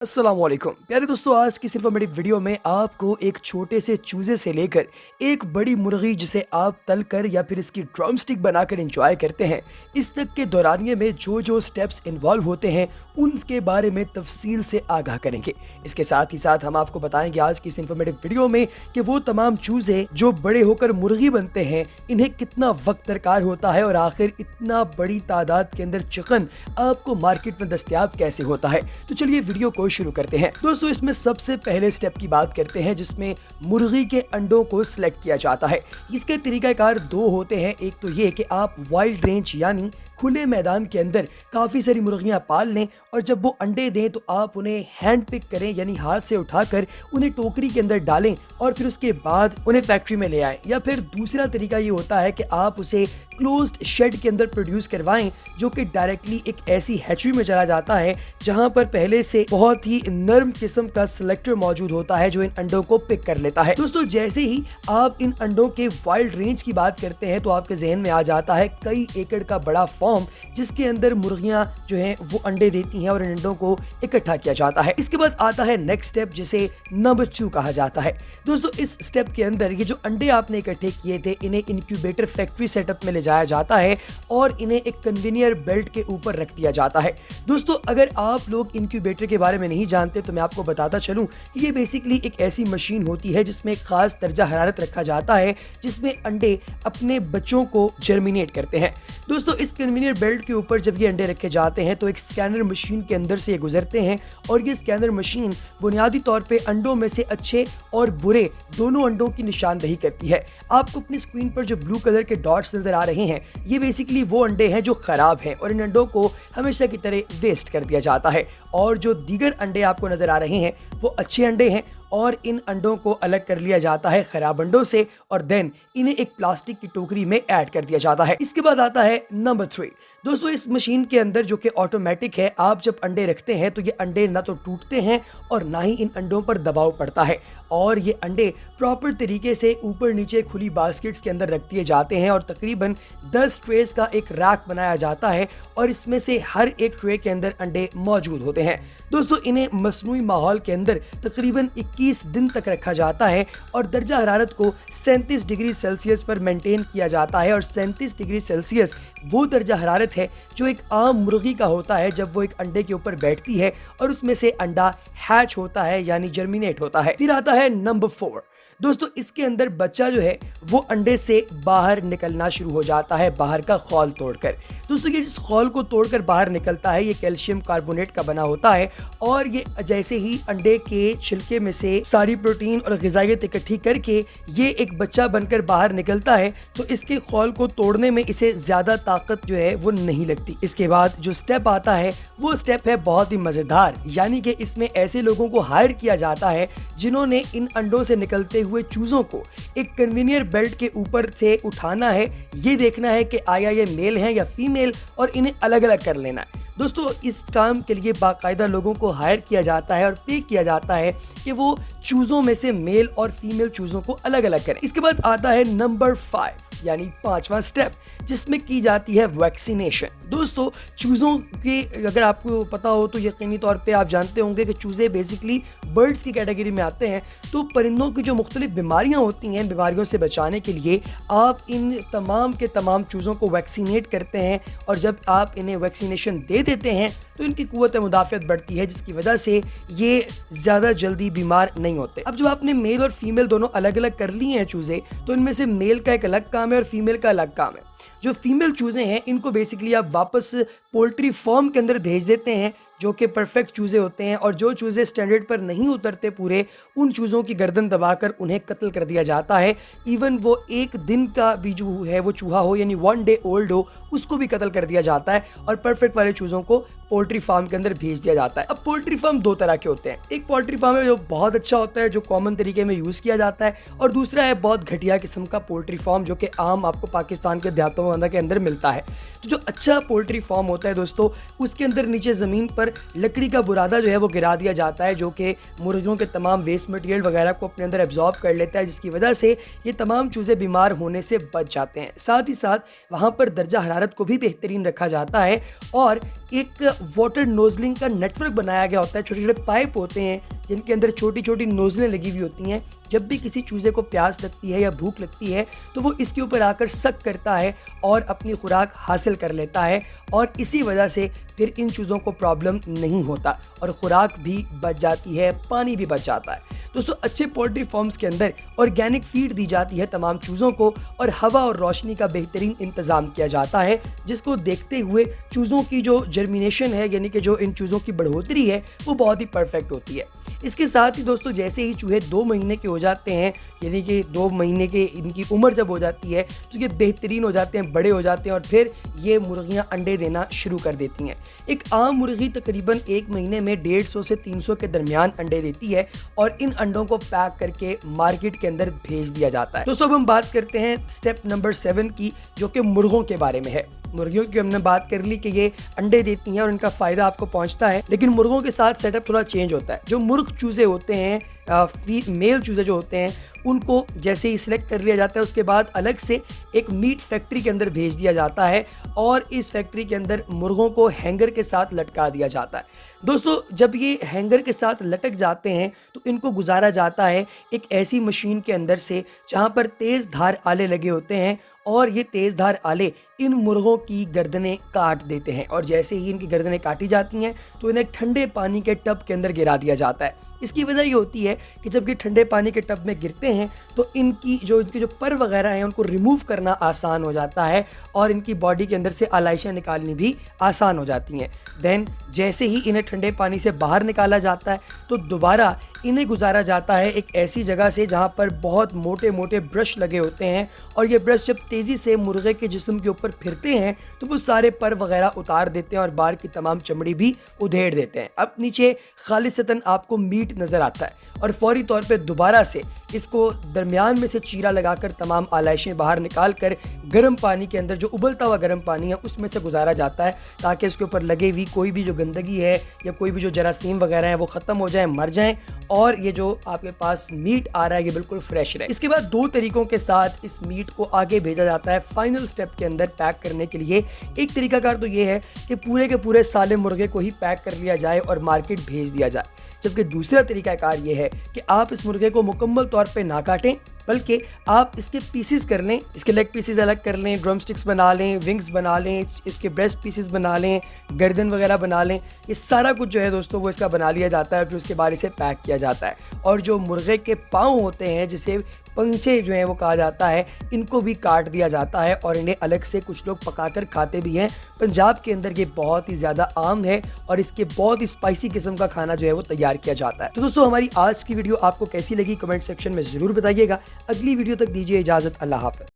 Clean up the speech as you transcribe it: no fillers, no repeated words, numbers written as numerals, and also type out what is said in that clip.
अस्सलामुअलैकुम प्यारे दोस्तों, आज की सिर्फ मेरी वीडियो में आपको एक छोटे से चूजे से लेकर एक बड़ी मुर्गी जिसे आप तलकर या फिर इसकी ड्रम स्टिक बनाकर एंजॉय करते हैं, इस तक के दौरानिए में जो जो स्टेप्स इन्वॉल्व होते हैं उनके बारे में तफसील से आगाह करेंगे। इसके साथ ही साथ हम आपको बताएंगे आज की इस इन्फॉर्मेटिव वीडियो में कि वो तमाम चूजे जो बड़े होकर मुर्गी बनते हैं इन्हें कितना वक्त दरकार होता है और आखिर इतना बड़ी तादाद के अंदर चिकन आपको मार्केट में दस्तयाब कैसे होता है। तो चलिए वीडियो को शुरू करते हैं। दोस्तों, इसमें सबसे पहले स्टेप की बात करते हैं जिसमें मुर्गी के अंडों को सिलेक्ट किया जाता है। इसके तरीकाकार दो होते हैं। एक तो ये कि आप वाइल्ड रेंज यानी खुले मैदान के अंदर काफ़ी सारी मुर्गियां पाल लें और जब वो अंडे दें तो आप उन्हें हैंड पिक करें यानी हाथ से उठाकर उन्हें टोकरी के अंदर डालें और फिर उसके बाद उन्हें फैक्ट्री में ले आएं। या फिर दूसरा तरीका ये होता है कि आप उसे क्लोज्ड शेड के अंदर प्रोड्यूस करवाएं जो कि डायरेक्टली एक ऐसी हैचरी में चला जाता है जहां पर पहले से बहुत ही नर्म किस्म का सिलेक्टर मौजूद होता है जो इन अंडों को पिक कर लेता है। दोस्तों, जैसे ही आप इन अंडों के वाइल्ड रेंज की बात करते हैं तो आपके जहन में आ जाता है कई एकड़ का बड़ा जिसके अंदर मुर्गियां जो हैं वो अंडे देती हैं और इन अंडों को इकट्ठा किया जाता है। इसके बाद आता है नेक्स्ट स्टेप जिसे नंबर 2 कहा जाता है। दोस्तों, इस स्टेप के अंदर ये जो अंडे आपने इकट्ठे किए थे इन्हें इंक्यूबेटर फैक्ट्री सेटअप में ले जाया जाता है और इन्हें एक कन्वेनियर बेल्ट के ऊपर रख दिया जाता है। दोस्तों, अगर आप लोग इंक्यूबेटर के बारे में नहीं जानते तो मैं आपको बताता चलूं कि ये बेसिकली एक ऐसी मशीन होती है जिसमें एक खास दर्जा हरारत रखा जाता है जिसमें अंडे अपने बच्चों को जर्मिनेट करते हैं। दोस्तों, इस कन्वेनियर बेल्ट के ऊपर जब ये अंडे रखे जाते हैं तो एक स्कैनर मशीन के अंदर से ये गुजरते हैं और ये स्कैनर मशीन बुनियादी तौर पे अंडों में से अच्छे और बुरे दोनों अंडों की निशानदेही करती है। आपको अपनी स्क्रीन पर जो ब्लू कलर के डॉट्स नजर आ रहे हैं ये बेसिकली वो अंडे हैं जो खराब हैं और इन अंडों को हमेशा की तरह वेस्ट कर दिया जाता है और जो दीगर अंडे आपको नजर आ रहे हैं वो अच्छे अंडे हैं और इन अंडों को अलग कर लिया जाता है खराब अंडों से और देन इन्हें एक प्लास्टिक की टोकरी में ऐड कर दिया जाता है। इसके बाद आता है नंबर 3। दोस्तों, इस मशीन के अंदर जो कि ऑटोमेटिक है, आप जब अंडे रखते हैं तो ये अंडे ना तो टूटते हैं और ना ही इन अंडों पर दबाव पड़ता है और ये अंडे प्रॉपर तरीके से ऊपर नीचे खुली बास्केट्स के अंदर रख दिए जाते हैं और तकरीबन 10 ट्रेस का एक रैक बनाया जाता है और इसमें से हर एक ट्रे के अंदर अंडे मौजूद होते हैं। दोस्तों, इन्हें मसनूई माहौल के अंदर तकरीबन 21 दिन तक रखा जाता है और दर्जा हरारत को 37 डिग्री सेल्सियस पर मेंटेन किया जाता है और 37 डिग्री सेल्सियस वो दर्जा हरारत है जो एक आम मुर्गी का होता है जब वो एक अंडे के ऊपर बैठती है और उसमें से अंडा हैच होता है यानी जर्मिनेट होता है। फिर आता है नंबर 4। दोस्तों, इसके अंदर बच्चा जो है वो अंडे से बाहर निकलना शुरू हो जाता है बाहर का खौल तोड़कर। दोस्तों, ये जिस खौल को तोड़कर बाहर निकलता है ये कैल्शियम कार्बोनेट का बना होता है और ये जैसे ही अंडे के छिलके में से सारी प्रोटीन और ग़िज़ाइयत इकट्ठी करके ये एक बच्चा बनकर बाहर निकलता है तो इसके खौल को तोड़ने में इसे ज़्यादा ताकत जो है वो नहीं लगती। इसके बाद जो स्टेप आता है वो स्टेप है बहुत ही मज़ेदार, यानी कि इसमें ऐसे लोगों को हायर किया जाता है जिन्होंने इन अंडों से निकलते हुए चूजों को एक कन्वेनियर बेल्ट के ऊपर से उठाना है, ये देखना है कि आया ये मेल है या फीमेल और इन्हें अलग अलग कर लेना है। दोस्तों, इस काम के लिए बाकायदा लोगों को हायर किया जाता है और पे किया जाता है कि वो चूजों में से मेल और फीमेल चूजों को अलग अलग करें। इसके बाद आता है नंबर 5 यानी 5वां स्टेप जिसमें की जाती है वैक्सीनेशन। दोस्तों, चूज़ों के अगर आपको पता हो तो यकीनी तौर पे आप जानते होंगे कि चूज़े बेसिकली बर्ड्स की कैटेगरी में आते हैं। तो परिंदों की जो मुख्तलिफ बीमारियां होती हैं, बीमारियों से बचाने के लिए आप इन तमाम के तमाम चूज़ों को वैक्सीनेट करते हैं और जब आप इन्हें वैक्सीनेशन दे देते हैं तो इनकी कुव्वत मुदाफ़ियत बढ़ती है जिसकी वजह से ये ज़्यादा जल्दी बीमार नहीं होते। अब जब आपने मेल और फीमेल दोनों अलग अलग कर लिए हैं चूज़े, तो इनमें से मेल का एक अलग काम है और फीमेल का अलग काम है। जो फीमेल चूज़े हैं इनको बेसिकली आप वापस पोल्ट्री फार्म के अंदर भेज देते हैं जो कि परफेक्ट चूज़े होते हैं और जो चूज़े स्टैंडर्ड पर नहीं उतरते पूरे, उन चूज़ों की गर्दन दबाकर उन्हें कत्ल कर दिया जाता है। इवन वो एक दिन का भी जो है वो चूहा हो यानी 1 डे ओल्ड हो उसको भी कत्ल कर दिया जाता है और परफेक्ट वाले चूज़ों को पोल्ट्री फार्म के अंदर भेज दिया जाता है। अब पोल्ट्री फार्म 2 तरह के होते हैं। एक पोल्ट्री फार्म है जो बहुत अच्छा होता है जो कॉमन तरीके में यूज़ किया जाता है और दूसरा है बहुत घटिया किस्म का पोल्ट्री फार्म जो कि आम आपको पाकिस्तान के देहातों के अंदर मिलता है। तो जो अच्छा पोल्ट्री फार्म होता है दोस्तों, उसके अंदर नीचे ज़मीन पर और लकड़ी का बुरादा जो है वो गिरा दिया जाता है, जो कि मुर्गियों के तमाम वेस्ट मटेरियल वगैरह को अपने अंदर एब्जॉर्ब कर लेता है, जिसकी वजह से ये तमाम चूज़े बीमार होने से बच जाते हैं। साथ ही साथ वहाँ पर दर्जा हरारत को भी बेहतरीन रखा जाता है और एक वाटर नोजलिंग का नेटवर्क बनाया गया होता है। छोटे छोटे पाइप होते हैं जिनके अंदर छोटी छोटी नोजलें लगी हुई होती हैं। जब भी किसी चूज़े को प्यास लगती है या भूख लगती है तो वो इसके ऊपर आकर सक करता है और अपनी खुराक हासिल कर लेता है, और इसी वजह से फिर इन चूज़ों को प्रॉब्लम नहीं होता और खुराक भी बच जाती है, पानी भी बच जाता है। दोस्तों, अच्छे पोल्ट्री फार्म्स के अंदर ऑर्गेनिक फीड दी जाती है तमाम चूज़ों को, और हवा और रोशनी का बेहतरीन इंतज़ाम किया जाता है, जिसको देखते हुए चूज़ों की जो जर्मिनेशन है, यानी कि जो इन चूज़ों की बढ़ोतरी है, वो बहुत ही परफेक्ट होती है। इसके साथ ही दोस्तों, जैसे ही चूहे 2 महीने के हो जाते हैं, यानी कि 2 महीने के इनकी उम्र जब हो जाती है तो ये बेहतरीन हो जाते हैं, बड़े हो जाते हैं, और फिर ये मुर्गियां अंडे देना शुरू कर देती हैं। एक आम मुर्गी तकरीबन 1 महीने में 150 से 300 के दरमियान अंडे देती है, और इन अंडों को पैक करके मार्केट के अंदर भेज दिया जाता है। दोस्तों, अब हम बात करते हैं स्टेप नंबर 7 की, जो कि मुर्गों के बारे में है। मुर्गियों की हमने बात कर ली कि ये अंडे देती हैं और इनका फायदा आपको पहुंचता है, लेकिन मुर्गों के साथ सेटअप थोड़ा चेंज होता है। जो मुर्ग चूजे होते हैं, मेल चूजे जो होते हैं, उनको जैसे ही सिलेक्ट कर लिया जाता है उसके बाद अलग से एक मीट फैक्ट्री के अंदर भेज दिया जाता है, और इस फैक्ट्री के अंदर मुर्गों को हैंगर के साथ लटका दिया जाता है। दोस्तों, जब ये हैंगर के साथ लटक जाते हैं तो इनको गुजारा जाता है एक ऐसी मशीन के अंदर से जहां पर तेज़ धार आले लगे होते हैं, और ये तेज़ धार आले इन मुर्गों की गर्दनें काट देते हैं, और जैसे ही इनकी गर्दनें काटी जाती हैं तो इन्हें ठंडे पानी के टब के अंदर गिरा दिया जाता है। इसकी वजह ये होती है कि जब ये ठंडे पानी के टब में गिरते हैं तो इनकी जो पर वगैरह हैं उनको रिमूव करना आसान हो जाता है, और इनकी बॉडी के अंदर से आलाइशें निकालनी भी आसान हो जाती हैं। देन जैसे ही इन्हें ठंडे पानी से बाहर निकाला जाता है तो दोबारा इन्हें गुजारा जाता है एक ऐसी जगह से जहाँ पर बहुत मोटे मोटे ब्रश लगे होते हैं, और ये ब्रश जब तेज़ी से मुर्गे के जिस्म के ऊपर फिरते हैं तो वो सारे पर वगैरह उतार देते हैं और बाहर की तमाम चमड़ी भी उधेड़ देते हैं। अब नीचे खालिसतन आपको मीट नज़र आता है, और फौरी तौर पे दोबारा से इसको दरमियान में से चीरा लगाकर तमाम आलाइशें बाहर निकाल कर गर्म पानी के अंदर, जो उबलता हुआ गर्म पानी है, उसमें से गुजारा जाता है, ताकि इसके ऊपर लगे हुई कोई भी जो गंदगी है या कोई भी जो जरासीम वगैरह है वो ख़त्म हो जाए, मर जाएं, और ये जो आपके पास मीट आ रहा है ये बिल्कुल फ्रेश रहे। इसके बाद 2 तरीकों के साथ इस मीट को आगे भेजा जाता है फाइनल स्टेप के अंदर पैक करने के लिए। एक तरीकाकार तो ये है कि पूरे के पूरे साले मुर्गे को ही पैक कर लिया जाए और मार्केट भेज दिया जाए, जबकि दूसरा तरीकाकार ये है कि आप इस मुर्गे को मुकम्मल तौर पे ना काटें, बल्कि आप इसके पीसेस कर लें, इसके लेग पीसेस अलग कर लें, ड्रम स्टिक्स बना लें, विंग्स बना लें, इसके ब्रेस्ट पीसेस बना लें, गर्दन वगैरह बना लें। ये सारा कुछ जो है दोस्तों वो इसका बना लिया जाता है, फिर उसके बाद इसे पैक किया जाता है। और जो मुर्गे के पाँव होते हैं, जिसे पंचे जो हैं वो कहा जाता है, इनको भी काट दिया जाता है और इन्हें अलग से कुछ लोग पकाकर खाते भी हैं। पंजाब के अंदर ये बहुत ही ज़्यादा आम है और इसके बहुत ही स्पाइसी किस्म का खाना जो है वो तैयार किया जाता है। तो दोस्तों, हमारी आज की वीडियो आपको कैसी लगी कमेंट सेक्शन में ज़रूर बताइएगा। अगली वीडियो तक दीजिए इजाज़त। अल्लाह हाफ़िज़।